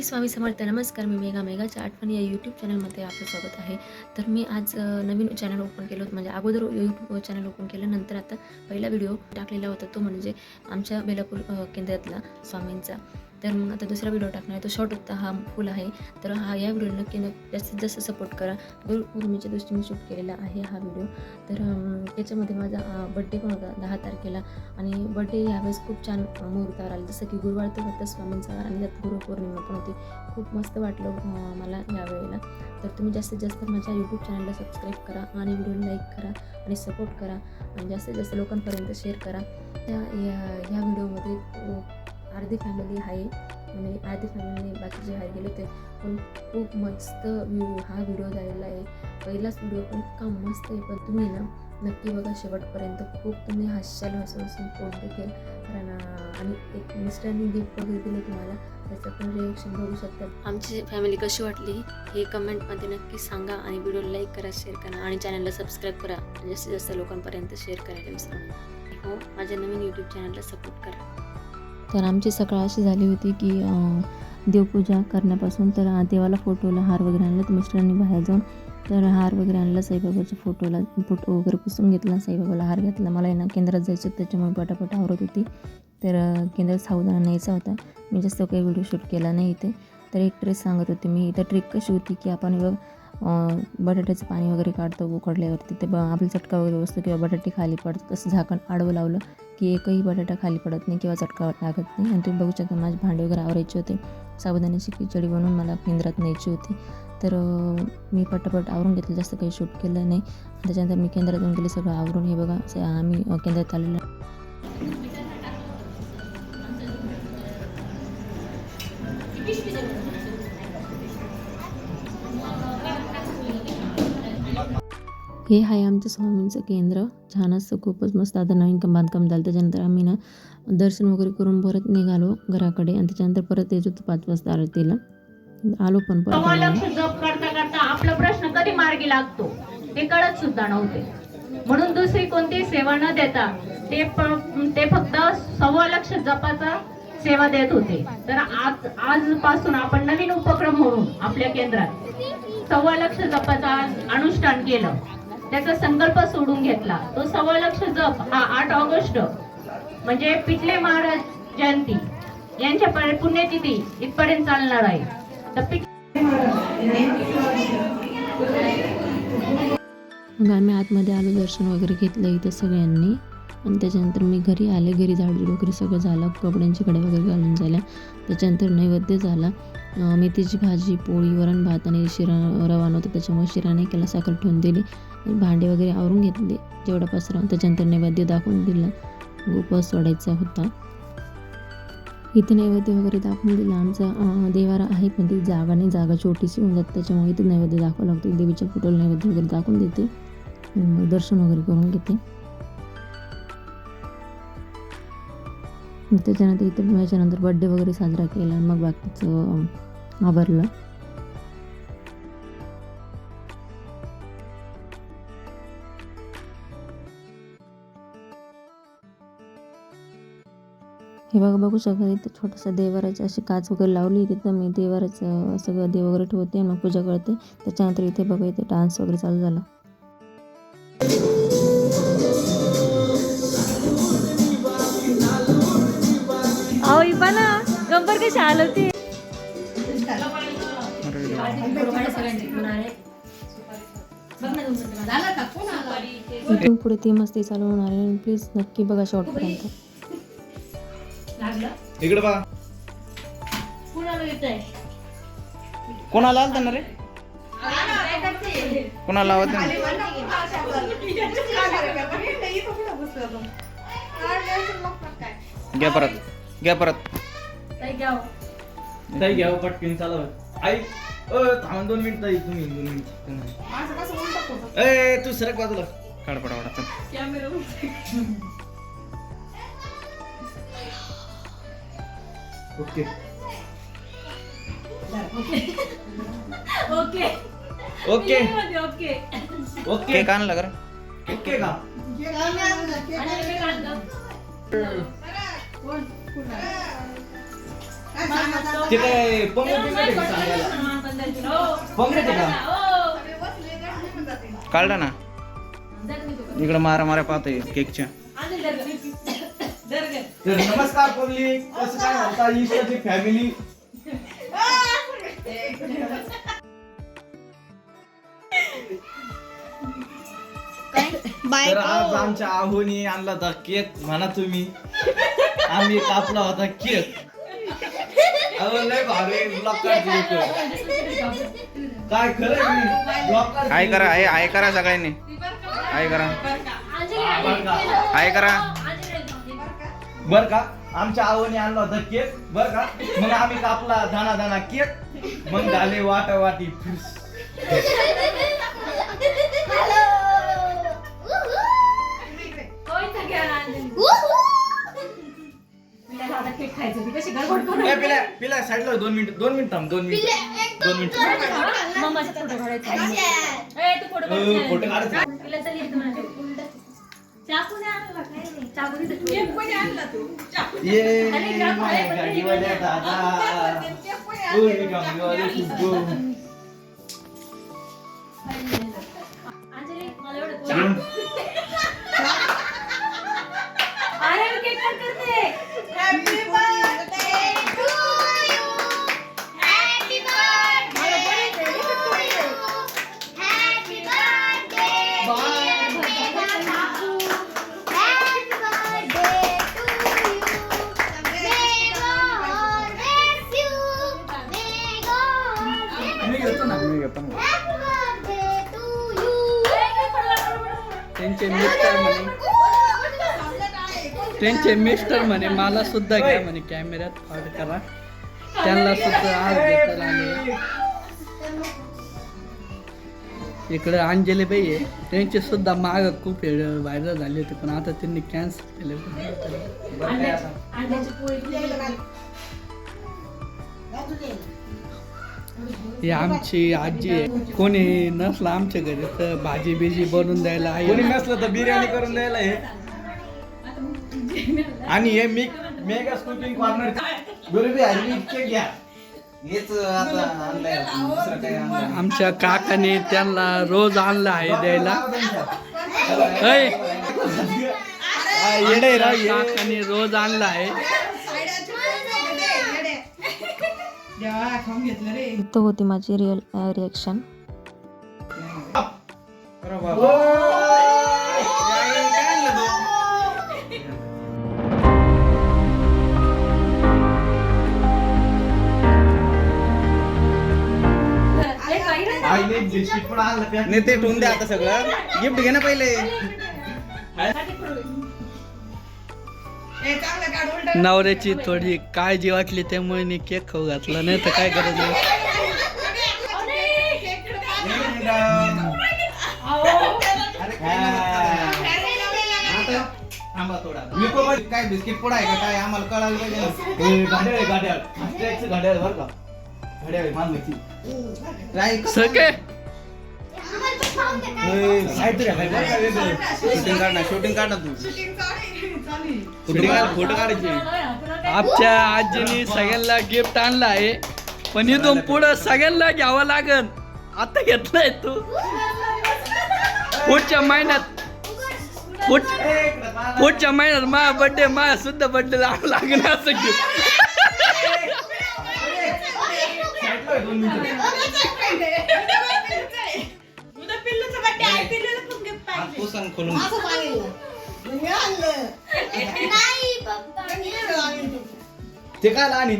श्री स्वामी समर्थ. नमस्कार. मी मेघाच्या आठवणी या यूट्यूब चॅनलमध्ये आपलं स्वागत आहे. तर मी आज नवीन चॅनल ओपन केलं होतं. म्हणजे अगोदर यूट्यूब चॅनल ओपन केलं, नंतर आता पहिला व्हिडिओ टाकलेला होता तो म्हणजे आमच्या बेलापूर केंद्रातला स्वामींचा. तर मग आता दुसरा व्हिडिओ टाकणार आहे, तो शॉर्ट होता, हा फुल आहे. तर या व्हिडिओला नक्की जास्तीत जास्त सपोर्ट करा. गुरुपौर्णिमेच्या दिवशी मी शूट केलेला आहे हा व्हिडिओ. तर त्याच्यामध्ये माझा बड्डे पण होता 10 तारखेला आणि बड्डे यावेळेस खूप छान मुहूर्तावर आला. जसं की गुरुवार तर होता स्वामींचा आणि त्यात गुरुपौर्णिमा पण होती. खूप मस्त वाटलं मला यावेळेला. तर तुम्ही जास्तीत जास्त माझ्या यूट्यूब चॅनलला सबस्क्राईब करा आणि व्हिडिओला लाईक करा आणि सपोर्ट करा आणि जास्तीत जास्त लोकांपर्यंत शेअर करा. ह्या व्हिडिओमध्ये अर्धी फॅमिली आहे आणि अर्धी फॅमिलीने बाकीचे बाहेर गेले होते. पण खूप मस्त हा व्हिडिओ झालेला आहे. पहिलाच व्हिडिओ पण इतका मस्त आहे, पण तुम्ही ना नक्की बघा शेवटपर्यंत. खूप तुम्ही हसाल, हसून पोट दुखेल. कारण आणि एक मिस्टरांनी गिफ्ट वगैरे दिलं तुम्हाला, त्याचं पण रिएक्शन बघू शकता. आमची फॅमिली कशी वाटली हे कमेंटमध्ये नक्की सांगा आणि व्हिडिओ लाईक करा, शेअर करा आणि चॅनलला सबस्क्राईब करा. जास्तीत जास्त लोकांपर्यंत शेअर करायला विसरू नका. हो, माझ्या नवीन यूट्यूब चॅनलला सपोर्ट करा. तर आमची सकाळ अशी झाली होती की देवपूजा करण्यापासून तर देवाला फोटोला हार वगैरे आणला. तर मिस्टरांनी बाहेर जाऊन तर हार वगैरे आणला. साईबाबाच्या फोटो वगैरे पुसून घेतला, साईबाबाला हार घातला. मला ना केंद्रात जायचं होतं, त्याच्यामुळे पटापट आवरत होती. तर केंद्रात सावधान न्यायचा होता. मी जास्त काही व्हिडिओ शूट केला नाही इथे. तर एक ट्रेस सांगत होते मी. इथं ट्रिक कशी होती की आपण बटाट्याचं पाणी वगैरे काढतो उकडल्यावरती, ते आपला चटका वगैरे बसतो किंवा बटाटे खाली पडतात, तसं झाकण आडवं लावलं की एकही बटाटा खाली पडत नाही किंवा चटका लागत नाही. आणि तुम्ही बघू शकता माझे भांडे वगैरे आवरायचे होते. साबुदाण्याची खिचडी बनवून मला केंद्रात न्यायची होती. तर मी पटापट आवरून घेतलं, जास्त काही शूट केलं नाही. त्याच्यानंतर मी केंद्रात येऊन गेले सगळं आवरून. हे बघा आम्ही केंद्रात आलेलो. हे आहे आमचं स्वामींचं केंद्र. छान असतं, खूपच मस्त. आता नवीन बांधकाम झालं. त्याच्यानंतर आम्ही ना दर्शन वगैरे करून परत निघालो घराकडे आणि त्याच्यानंतर परत येत होतो 5 वाजता आरतीला आलो. पण लक्ष जप करता करता आपला प्रश्न कधी मार्गी लागतो ते कळत सुद्धा नव्हते. म्हणून दुसरी कोणती सेवा न देता ते फक्त 1.25 लक्ष जपाचा सेवा देत होते. तर आजपासून आपण नवीन उपक्रम म्हणून आपल्या केंद्रात 1.25 लक्ष जपाचा अनुष्ठान केलं. त्याचा संकल्प सोडून घेतला. तो 1.25 लक्ष जप हा 8 ऑगस्ट म्हणजे पिटले महाराज जयंती यांच्या पुण्यतिथी इथपर्यंत चालणार आहे. मग आम्ही आतमध्ये आलो, दर्शन वगैरे घेतलं इथं सगळ्यांनी. आणि त्याच्यानंतर मी घरी आले. घरी झाडू वगैरे सगळं झालं, कपड्यांची कडे वगैरे घालून झाल्या. त्याच्यानंतर नैवेद्य झाला. मेथीची भाजी, पोळी, वरण भात आणि शिरा रवा नव्हता, त्याच्यामुळे शिरा नाही केला, साखर ठेवून दिली. भांडे वगैरे आवरून घेतले जेवढा पसरा. त्याच्यानंतर नैवेद्य दाखवून दिला, उपवास सोडायचा होता. इथे नैवेद्य वगैरे दाखवून दिला. आमचा देवारा आहे पण ती जागा नाही, जागा छोटीशी होऊन जाते, त्याच्यामुळे इथे नैवेद्य दाखवावं लागतो. देवीच्या फोटोला नैवेद्य वगैरे दाखवून देते, मग दर्शन वगैरे करून घेते. त्याच्यानंतर इथं याच्यानंतर बड्डे वगैरे साजरा केला. मग बाकीचं आवरलं. हे बघू शकता इथं छोटंसं देवाराचं अशी काच वगैरे लावली. तिथं मी देवाराचं सगळं देव वगैरे ठेवते, मग पूजा करते. त्याच्यानंतर इथे बघा इथे डान्स वगैरे चालू झाला. गंबर कशी आलं होती. इथून पुढे ती मस्ती चालू होणार आहे. प्लीज नक्की बघा शेवटपर्यंत. इकडे बघा. कोणाला आलता ना रे? कोणाला आवाज घ्या परत ताई घ्या पटकन चालव. आई थांब 2 मिनिट ताई, तुम्ही 2 मिनिट. तू सरक बाजूला काढ पडावडा. Okay okay okay okay okay कान लग रहा ओके का ते काय पंगत का सांगायला पंगत आहे का काढला ना इकडे मारा मारा पाहतोय केकच्या तर नमस्कार पब्लिक कसं काय म्हणता ईश्वरची फॅमिली तर आज आमच्या आहोनी आणला होता केक म्हणा तुम्ही आम्ही कापला होता केक लय भारी ब्लॉक काय खरं आय करा आय करा सगळ्यांनी आय करा आय करा बर का आमच्या आहोनी आणला होता केक बर का मग आम्ही कापला दाना दाना केक मग झाले वाटा वाटी पिला साईडला 2 मिनिट थांब 2 मिनिट फोटो काढायचा गाडीवाल्या दादा त्यांचे मिस्टर म्हणे मला सुद्धा घ्या म्हणे कॅमेऱ्यात फॉड करा त्यांना सुद्धा आज घेतला आले इकडे अंजली बाई आहे त्यांचे सुद्धा माग खूप व्हायरल झाले होते पण आता त्यांनी कॅन्सल केले ही आमची आजी आहे कोणी नसलं आमच्या घरी तर भाजी बिजी बनवून द्यायला आहे कोणी नसलं तर बिर्याणी करून द्यायला आहे आणि हे मेगा कुकिंग कॉर्नर गरीबी हरवी केक घ्या हेच आता आणलंय दुसरं काही आणलं आमच्या काकाने त्यांना रोज आणलं आहे द्यायला काकाने रोज आणलं आहे तो होती माझी रिअल रिॲक्शन. नाही ते ठेवून द्या आता सगळं गिफ्ट घे ना पहिले नवऱ्याची थोडी काळजी वाटली त्यामुळे मी केक खाऊ घातला नाही तर काय गरज नाही काय बिस्किट पुडा आहे का काय आम्हाला कळायला पाहिजे गाड्या गाड्या बरं का गाड्या मानवायची सगळे शूटिंग काढ ना तू फोटो काढायचे आमच्या आजीने सगळ्यांना गिफ्ट आणलं आहे पण इथून पुढं सगळ्यांना घ्यावं लागन आता घेतलंय तू पुढच्या महिन्यात पुढच्या महिन्यात माझा बर्थडे माझा सुद्धा बर्थडे लागेल असं गिफ्ट खोलून ते काय आणि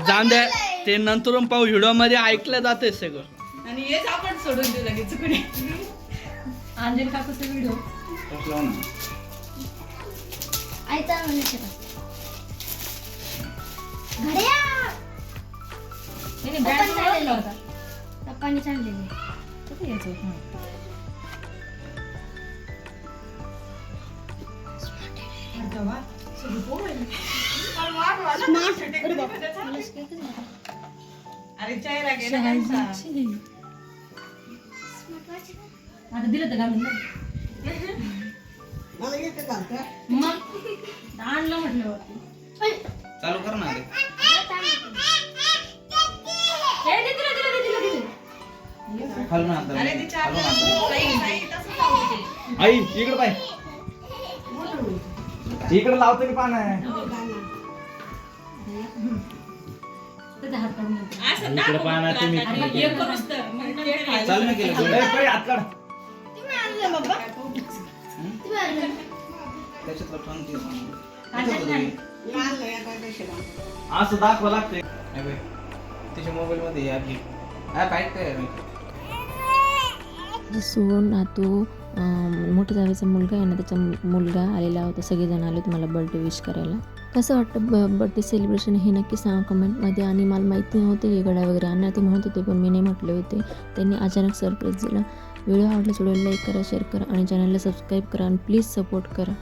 जाऊन द्या ते नंतरून पाहू व्हिडिओ मध्ये ऐकलं जाते सगळं आणि हेच आपण सोडून दिलं लगेच कुणी अंजन काकूचा व्हिडिओ पप्पांनी चाललेली अरे चेहरा गेला आता दिलं तर घालून मग आणलं म्हटलं चालू कर ना खालून हात धर. खालून हात धर. आई इकडे पाय, इकडे लावतो मी पान आहे. इकडे पान आहे, तुम्ही चालू नाही केलं. हात काढ. त्याच्यातलं ठण ते सांग. असं दाखवा लागतंय. तिच्या मोबाईल मध्ये ऍप घे. ऍप आहे काय? सो नातू मोठ्या जावेचा मुलगा आहे ना, त्याचा मुलगा आलेला होता. सगळेजण आले होते मला बर्थडे विश करायला. कसं वाटतं बर्थडे सेलिब्रेशन हे नक्की सांगा कमेंटमध्ये. आणि मला माहिती नव्हते हे गड्या वगैरे आणणार ते म्हणत होते, पण मी नाही म्हटले होते. त्यांनी अचानक सरप्राईज दिला. व्हिडिओ आवडला, व्हिडिओला लाईक करा, शेअर करा आणि चॅनलला सबस्क्राईब करा आणि प्लीज सपोर्ट करा.